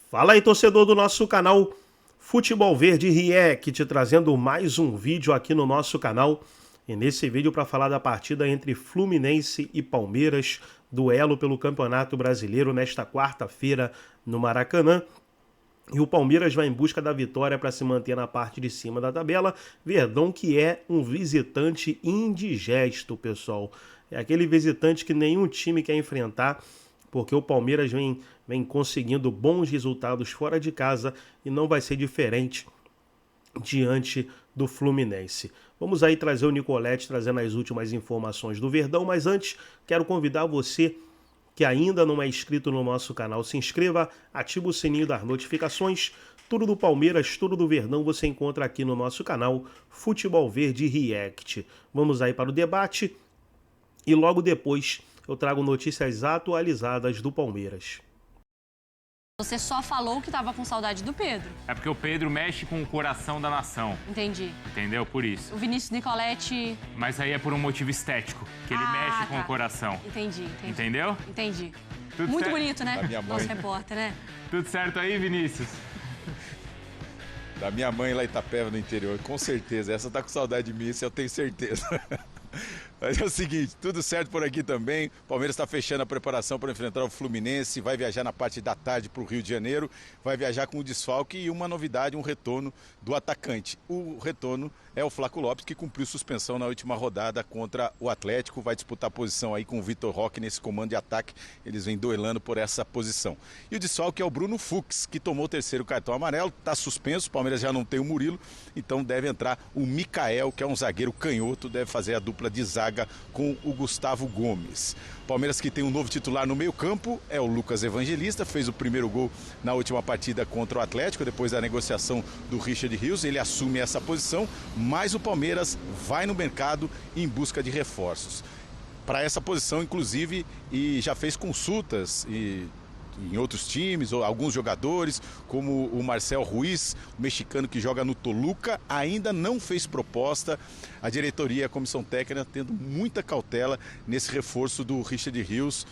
Fala aí, torcedor do nosso canal Futebol Verde React, trazendo mais um vídeo aqui no nosso canal. E nesse vídeo para falar da partida entre Fluminense e Palmeiras, duelo pelo Campeonato Brasileiro nesta quarta-feira no Maracanã. E o Palmeiras vai em busca da vitória para se manter na parte de cima da tabela. Verdão que é um visitante indigesto, pessoal. É aquele visitante que nenhum time quer enfrentar, porque o Palmeiras vem conseguindo bons resultados fora de casa e não vai ser diferente diante do Fluminense. Vamos aí trazer o Nicolete trazendo as últimas informações do Verdão, mas antes quero convidar você que ainda não é inscrito no nosso canal, se inscreva, ativa o sininho das notificações. Tudo do Palmeiras, tudo do Verdão você encontra aqui no nosso canal Futebol Verde React. Vamos aí para o debate e logo depois eu trago notícias atualizadas do Palmeiras. Você só falou que estava com saudade do Pedro. É porque o Pedro mexe com o coração da nação. Entendi. Entendeu? Por isso. O Vinícius Nicolete... Mas aí é por um motivo estético, que ele mexe com o coração. Entendi. Entendeu? Entendi. Tudo Muito certo? bonito, né? Da minha mãe. Nosso repórter, né? Tudo certo aí, Vinícius? Da minha mãe lá em Itapeva, no interior, com certeza. Essa tá com saudade de mim, isso eu tenho certeza. Mas é o seguinte, tudo certo por aqui também. O Palmeiras está fechando a preparação para enfrentar o Fluminense. Vai viajar na parte da tarde para o Rio de Janeiro. Vai viajar com o desfalque e uma novidade, um retorno do atacante. O retorno é o Flaco Lopes, que cumpriu suspensão na última rodada contra o Atlético. Vai disputar a posição aí com o Vitor Roque nesse comando de ataque. Eles vêm duelando por essa posição. E o desfalque é o Bruno Fux, que tomou o terceiro cartão amarelo. Está suspenso, o Palmeiras já não tem o Murilo. Então deve entrar o Mikael, que é um zagueiro canhoto. Deve fazer a dupla de zaga com o Gustavo Gomes. Palmeiras que tem um novo titular no meio-campo é o Lucas Evangelista, fez o primeiro gol na última partida contra o Atlético, depois da negociação do Richard Rios, ele assume essa posição, mas o Palmeiras vai no mercado em busca de reforços. Para essa posição, inclusive, e já fez consultas em outros times, ou alguns jogadores, como o Marcel Ruiz, o mexicano que joga no Toluca, ainda não fez proposta. A diretoria e a comissão técnica tendo muita cautela nesse reforço do Richard Rios,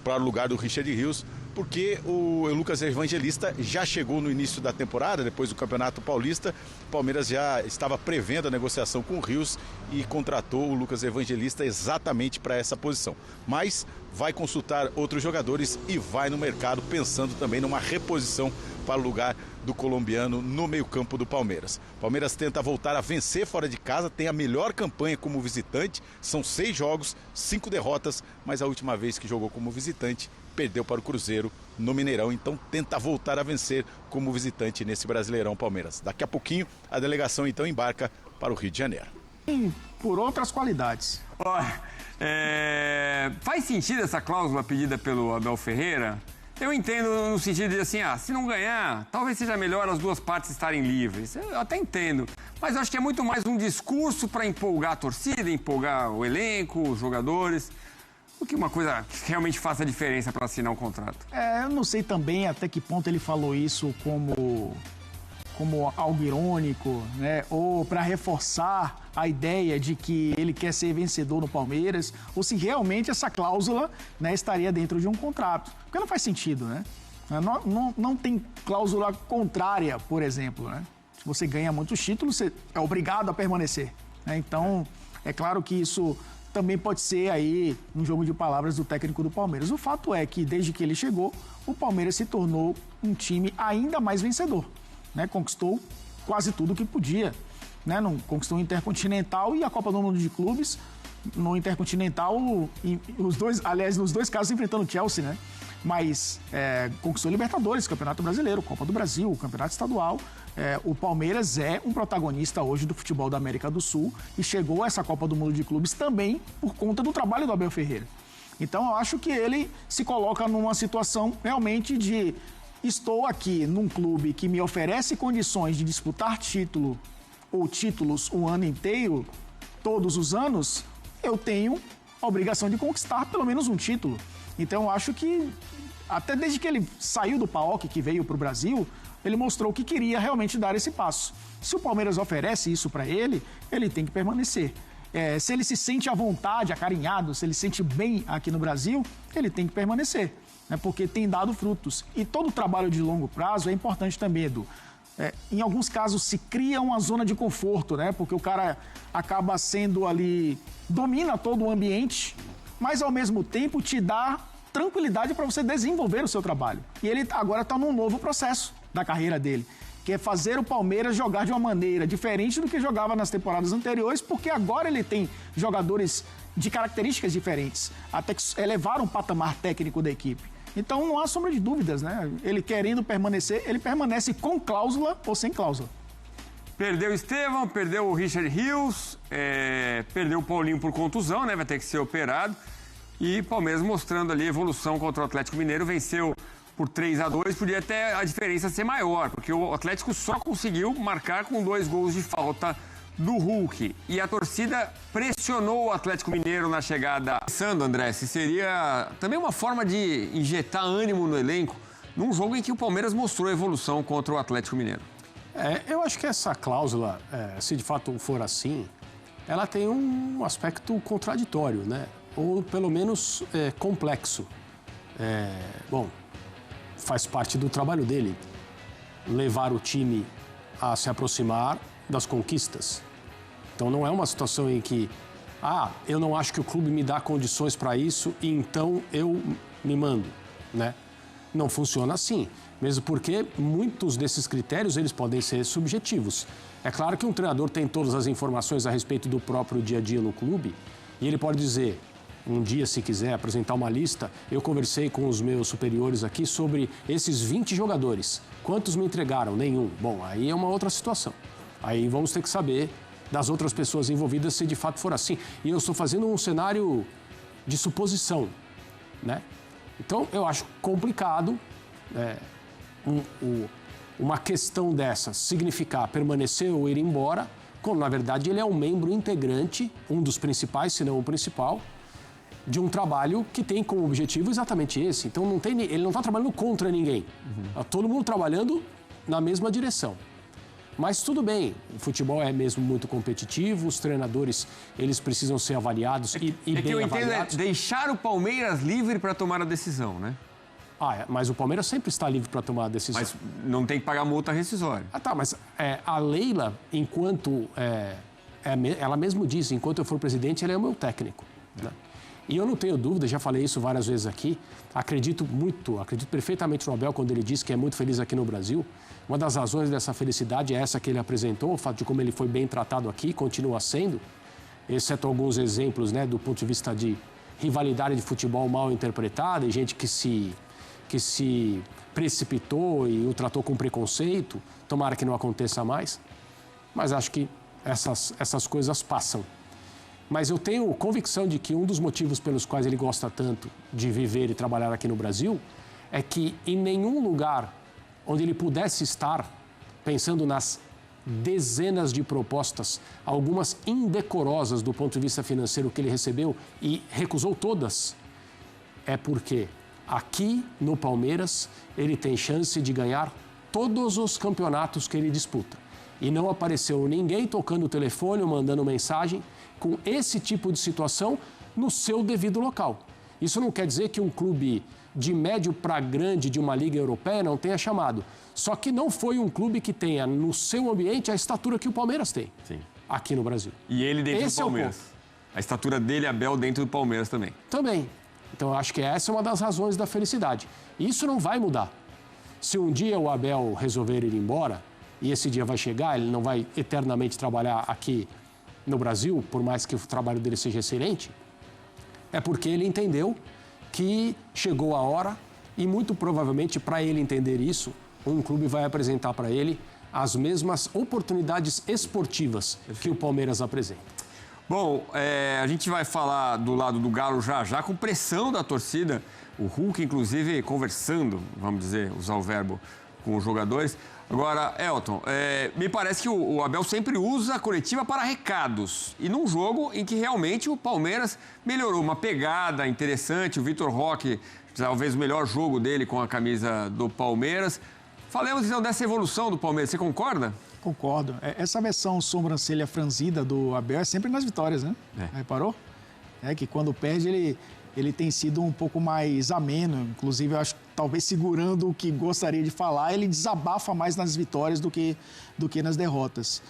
para o lugar do Richard Rios, porque o Lucas Evangelista já chegou no início da temporada, depois do Campeonato Paulista. O Palmeiras já estava prevendo a negociação com o Rios e contratou o Lucas Evangelista exatamente para essa posição. Mas vai consultar outros jogadores e vai no mercado pensando também numa reposição para o lugar do colombiano no meio-campo do Palmeiras. O Palmeiras tenta voltar a vencer fora de casa, tem a melhor campanha como visitante, são 6 jogos, 5 derrotas, mas a última vez que jogou como visitante perdeu para o Cruzeiro no Mineirão, então tenta voltar a vencer como visitante nesse Brasileirão Palmeiras. Daqui a pouquinho a delegação então embarca para o Rio de Janeiro. Por outras qualidades. Olha, faz sentido essa cláusula pedida pelo Abel Ferreira? Eu entendo no sentido de assim, se não ganhar, talvez seja melhor as duas partes estarem livres. Eu até entendo. Mas eu acho que é muito mais um discurso para empolgar a torcida, empolgar o elenco, os jogadores, do que uma coisa que realmente faça diferença para assinar um contrato. Eu não sei também até que ponto ele falou isso como algo irônico, né? Ou para reforçar a ideia de que ele quer ser vencedor no Palmeiras, ou se realmente essa cláusula, né, estaria dentro de um contrato. Porque não faz sentido, né? Não tem cláusula contrária, por exemplo, né? Se você ganha muitos títulos, você é obrigado a permanecer, né? Então, é claro que isso também pode ser aí um jogo de palavras do técnico do Palmeiras. O fato é que, desde que ele chegou, o Palmeiras se tornou um time ainda mais vencedor, né? Conquistou quase tudo que podia, né? Não conquistou o Intercontinental e a Copa do Mundo de Clubes. No Intercontinental, nos dois casos enfrentando o Chelsea, né? Mas conquistou Libertadores, Campeonato Brasileiro, Copa do Brasil, Campeonato Estadual. O Palmeiras é um protagonista hoje do futebol da América do Sul e chegou a essa Copa do Mundo de Clubes também por conta do trabalho do Abel Ferreira. Então eu acho que ele se coloca numa situação realmente de: estou aqui num clube que me oferece condições de disputar título ou títulos o ano inteiro, todos os anos, eu tenho a obrigação de conquistar pelo menos um título. Então eu acho que, até desde que ele saiu do PAOK, que veio para o Brasil, ele mostrou que queria realmente dar esse passo. Se o Palmeiras oferece isso para ele, ele tem que permanecer. Se ele se sente à vontade, acarinhado, se ele se sente bem aqui no Brasil, ele tem que permanecer. né? Porque tem dado frutos. E todo trabalho de longo prazo é importante também, Edu. Em alguns casos se cria uma zona de conforto, né? Porque o cara acaba sendo ali, domina todo o ambiente, mas ao mesmo tempo te dá tranquilidade para você desenvolver o seu trabalho. E ele agora está num novo processo da carreira dele, que é fazer o Palmeiras jogar de uma maneira diferente do que jogava nas temporadas anteriores, porque agora ele tem jogadores de características diferentes, até que elevaram o patamar técnico da equipe. Então não há sombra de dúvidas, né? Ele querendo permanecer, ele permanece com cláusula ou sem cláusula. Perdeu o Estevão, perdeu o Richard Rios, perdeu o Paulinho por contusão, né? Vai ter que ser operado. E Palmeiras mostrando ali a evolução contra o Atlético Mineiro, venceu por 3-2, podia até a diferença ser maior, porque o Atlético só conseguiu marcar com 2 gols de falta do Hulk. E a torcida pressionou o Atlético Mineiro na chegada. Pensando, André, se seria também uma forma de injetar ânimo no elenco num jogo em que o Palmeiras mostrou evolução contra o Atlético Mineiro. Eu acho que essa cláusula, se de fato for assim, ela tem um aspecto contraditório, né? Ou pelo menos complexo. Bom, faz parte do trabalho dele levar o time a se aproximar das conquistas. Então não é uma situação em que, eu não acho que o clube me dá condições para isso e então eu me mando, né? Não funciona assim, mesmo porque muitos desses critérios eles podem ser subjetivos. É claro que um treinador tem todas as informações a respeito do próprio dia a dia no clube e ele pode dizer, um dia, se quiser, apresentar uma lista, eu conversei com os meus superiores aqui sobre esses 20 jogadores. Quantos me entregaram? Nenhum. Bom, aí é uma outra situação. Aí vamos ter que saber das outras pessoas envolvidas se de fato for assim. E eu estou fazendo um cenário de suposição, né? Então, eu acho complicado uma questão dessa significar permanecer ou ir embora, quando, na verdade, ele é um membro integrante, um dos principais, se não o principal, de um trabalho que tem como objetivo exatamente esse. Então, ele não está trabalhando contra ninguém. Está todo mundo trabalhando na mesma direção. Mas tudo bem, o futebol é mesmo muito competitivo, os treinadores, eles precisam ser avaliados e bem avaliados. Que eu entendo deixar o Palmeiras livre para tomar a decisão, né? Mas o Palmeiras sempre está livre para tomar a decisão. Mas não tem que pagar multa rescisória. Mas a Leila, enquanto... ela mesmo disse, enquanto eu for presidente, ele é o meu técnico, né? E eu não tenho dúvida, já falei isso várias vezes aqui, acredito perfeitamente no Abel quando ele disse que é muito feliz aqui no Brasil. Uma das razões dessa felicidade é essa que ele apresentou, o fato de como ele foi bem tratado aqui, continua sendo, exceto alguns exemplos, né, do ponto de vista de rivalidade de futebol mal interpretada e gente que se precipitou e o tratou com preconceito. Tomara que não aconteça mais, mas acho que essas coisas passam. Mas eu tenho convicção de que um dos motivos pelos quais ele gosta tanto de viver e trabalhar aqui no Brasil é que em nenhum lugar onde ele pudesse estar, pensando nas dezenas de propostas, algumas indecorosas do ponto de vista financeiro que ele recebeu e recusou todas, é porque aqui no Palmeiras ele tem chance de ganhar todos os campeonatos que ele disputa. E não apareceu ninguém tocando o telefone ou mandando mensagem com esse tipo de situação no seu devido local. Isso não quer dizer que um clube de médio para grande de uma liga europeia não tenha chamado. Só que não foi um clube que tenha no seu ambiente a estatura que o Palmeiras tem. Sim. Aqui no Brasil. E ele dentro do Palmeiras. A estatura dele, Abel, dentro do Palmeiras também. Também. Então eu acho que essa é uma das razões da felicidade. Isso não vai mudar. Se um dia o Abel resolver ir embora, e esse dia vai chegar, ele não vai eternamente trabalhar aqui no Brasil, por mais que o trabalho dele seja excelente, é porque ele entendeu que chegou a hora e muito provavelmente para ele entender isso, um clube vai apresentar para ele as mesmas oportunidades esportivas que o Palmeiras apresenta. Bom, a gente vai falar do lado do Galo já com pressão da torcida, o Hulk inclusive conversando, vamos dizer, usar o verbo com os jogadores. Agora, Elton, me parece que o Abel sempre usa a coletiva para recados. E num jogo em que realmente o Palmeiras melhorou, uma pegada interessante, o Vitor Roque, talvez o melhor jogo dele com a camisa do Palmeiras. Falemos então dessa evolução do Palmeiras, você concorda? Concordo. Essa versão sobrancelha franzida do Abel é sempre nas vitórias, né? Reparou? Que quando perde ele tem sido um pouco mais ameno, inclusive eu acho que talvez segurando o que gostaria de falar, ele desabafa mais nas vitórias do que nas derrotas.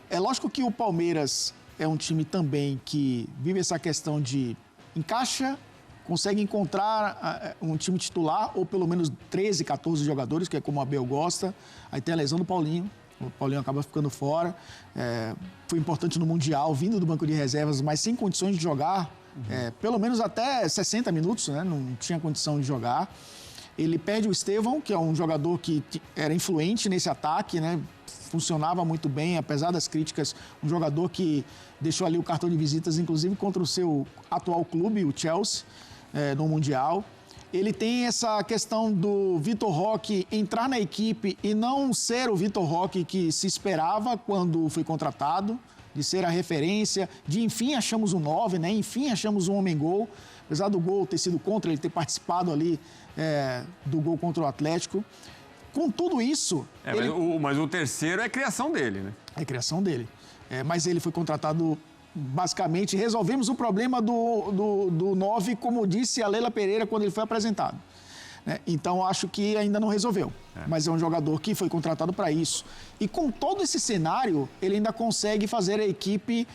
É lógico que o Palmeiras é um time também que vive essa questão de encaixa, consegue encontrar um time titular, ou pelo menos 13, 14 jogadores, que é como a Abel gosta. Aí tem a lesão do Paulinho, o Paulinho acaba ficando fora. Foi importante no Mundial, vindo do banco de reservas, mas sem condições de jogar, pelo menos até 60 minutos, né? Não tinha condição de jogar. Ele perde o Estevão, que é um jogador que era influente nesse ataque, né? Funcionava muito bem, apesar das críticas, um jogador que deixou ali o cartão de visitas, inclusive contra o seu atual clube, o Chelsea, no Mundial. Ele tem essa questão do Vitor Roque entrar na equipe e não ser o Vitor Roque que se esperava quando foi contratado, de ser a referência, de enfim achamos um 9, né? Enfim achamos um homem-gol, apesar do gol ter sido contra, ele ter participado ali do gol contra o Atlético. Com tudo isso... Mas o terceiro é criação dele, né? É criação dele. Mas ele foi contratado, basicamente, resolvemos o problema do 9, como disse a Leila Pereira quando ele foi apresentado. Então, acho que ainda não resolveu. Mas é um jogador que foi contratado para isso. E com todo esse cenário, ele ainda consegue fazer a equipe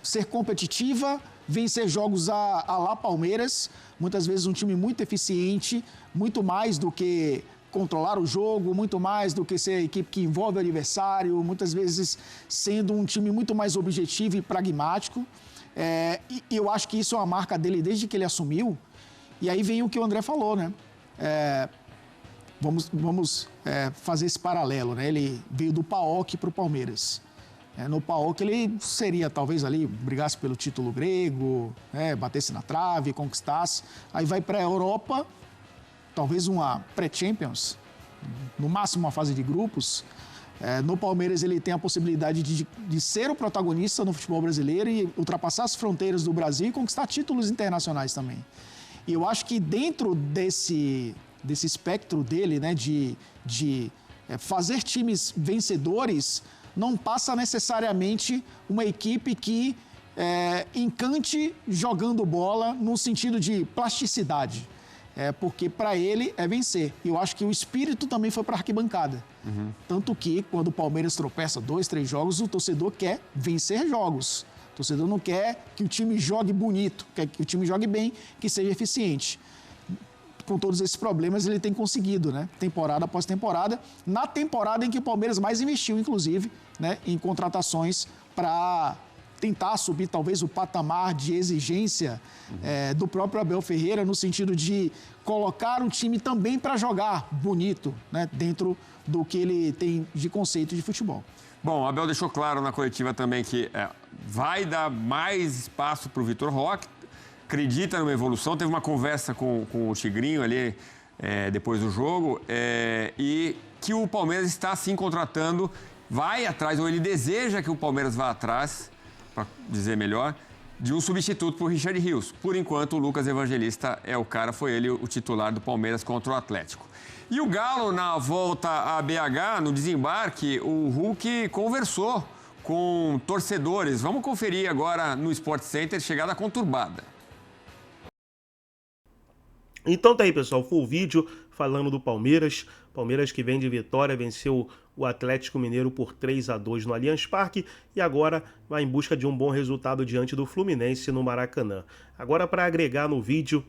ser competitiva, vencer jogos a lá Palmeiras. Muitas vezes um time muito eficiente, muito mais do que controlar o jogo, muito mais do que ser a equipe que envolve o adversário, muitas vezes sendo um time muito mais objetivo e pragmático. E eu acho que isso é uma marca dele desde que ele assumiu. E aí vem o que o André falou, né? Vamos fazer esse paralelo, né? Ele veio do PAOK para o Palmeiras. No PAOK ele seria, talvez ali, brigasse pelo título grego, batesse na trave, conquistasse. Aí vai para a Europa, talvez uma pré-Champions, no máximo uma fase de grupos. No Palmeiras ele tem a possibilidade de ser o protagonista no futebol brasileiro e ultrapassar as fronteiras do Brasil e conquistar títulos internacionais também. E eu acho que dentro desse espectro dele, né, de fazer times vencedores, não passa necessariamente uma equipe que encante jogando bola no sentido de plasticidade. Porque para ele é vencer. E eu acho que o espírito também foi para a arquibancada. Tanto que quando o Palmeiras tropeça 2, 3 jogos, o torcedor quer vencer jogos. O torcedor não quer que o time jogue bonito, quer que o time jogue bem, que seja eficiente. Com todos esses problemas, ele tem conseguido, né? Temporada após temporada. Na temporada em que o Palmeiras mais investiu, inclusive, né, em contratações para tentar subir talvez o patamar de exigência do próprio Abel Ferreira, no sentido de colocar um time também para jogar bonito, né, dentro do que ele tem de conceito de futebol. Bom, o Abel deixou claro na coletiva também que vai dar mais espaço para o Vitor Roque, acredita numa evolução, teve uma conversa com o Tigrinho ali depois do jogo, e que o Palmeiras está sim contratando, vai atrás, ou ele deseja que o Palmeiras vá atrás, para dizer melhor, de um substituto para o Richard Rios. Por enquanto, o Lucas Evangelista é o cara, foi ele o titular do Palmeiras contra o Atlético. E o Galo, na volta a BH, no desembarque, o Hulk conversou com torcedores. Vamos conferir agora no Sport Center, chegada conturbada. Então tá aí, pessoal, foi o vídeo falando do Palmeiras. Palmeiras que vem de vitória, venceu o Atlético Mineiro por 3-2 no Allianz Parque e agora vai em busca de um bom resultado diante do Fluminense no Maracanã. Agora, para agregar no vídeo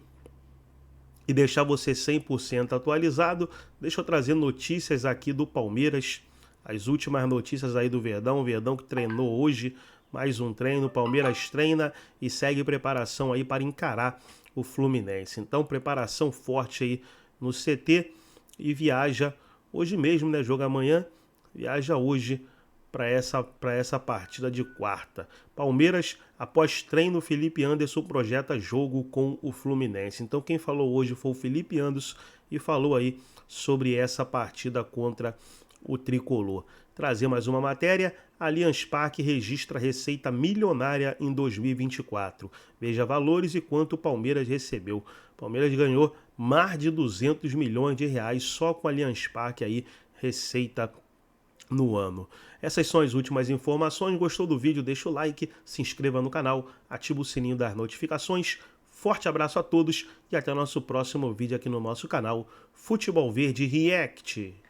e deixar você 100% atualizado, deixa eu trazer notícias aqui do Palmeiras, as últimas notícias aí do Verdão, o Verdão que treinou hoje, mais um treino, o Palmeiras treina e segue preparação aí para encarar o Fluminense. Então, preparação forte aí no CT e viaja hoje mesmo, né? Joga amanhã, viaja hoje para essa partida de quarta. Palmeiras, após treino, Felipe Anderson projeta jogo com o Fluminense. Então, quem falou hoje foi o Felipe Anderson e falou aí sobre essa partida contra o Tricolor. Trazer mais uma matéria, Allianz Parque registra receita milionária em 2024. Veja valores e quanto o Palmeiras recebeu. O Palmeiras ganhou mais de 200 milhões de reais só com o Allianz Parque aí, receita no ano. Essas são as últimas informações. Gostou do vídeo? Deixa o like, se inscreva no canal, ativa o sininho das notificações. Forte abraço a todos e até o nosso próximo vídeo aqui no nosso canal Futebol Verde React.